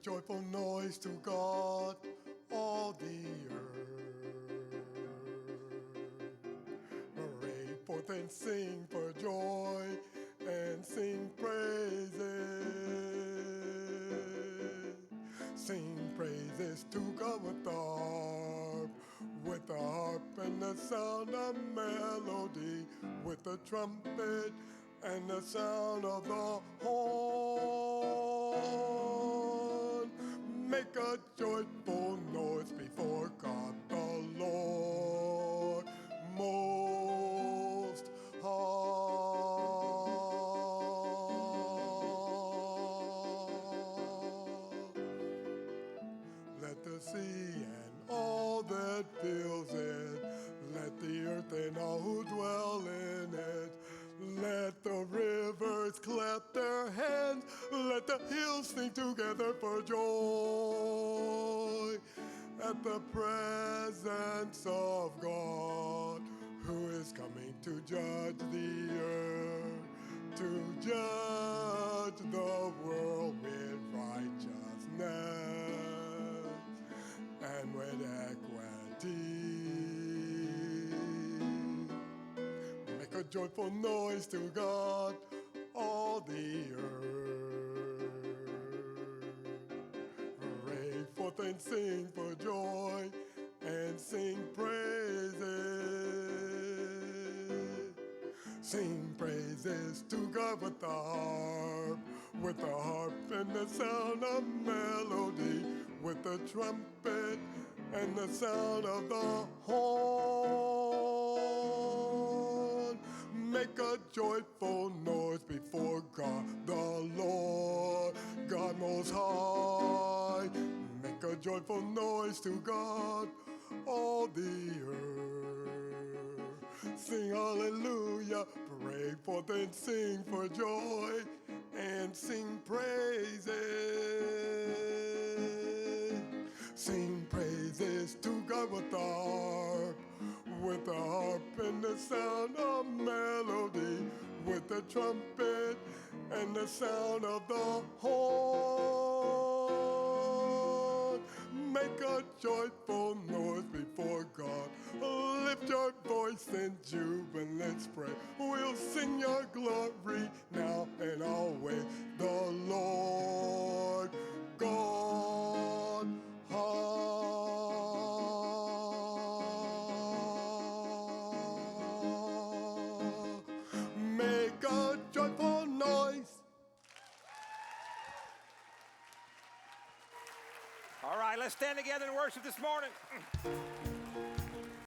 joyful noise to God, all the earth. Hooray forth and sing for joy, and sing praises. Sing praises to God with the harp and the sound of melody, with the trumpet and the sound of the horn. Make a joyful noise before God the Lord Most High. Let the sea and all that fills it, let the earth and all who dwell in it, let the rivers clap their hands, let the hills sing together for joy at the presence of God, who is coming to judge the earth, to judge the world with righteousness and with equity. Make a joyful noise to God, all the earth. Hooray forth and sing for joy, and sing praises. Sing praises to God with the harp and the sound of melody, with the trumpet and the sound of the horn. Make a joyful noise before God the Lord, God Most High. Make a joyful noise to God, all the earth. Sing hallelujah, pray forth and sing for joy, and sing praises. Sing praises to God with the harp and the sound of melody, with the trumpet and the sound of the horn. Make a joyful noise before God. Lift your voice in jubilant praise. We'll sing your glory now and always. The Lord God High. Make a joyful noise. All right, let's stand together and worship this morning.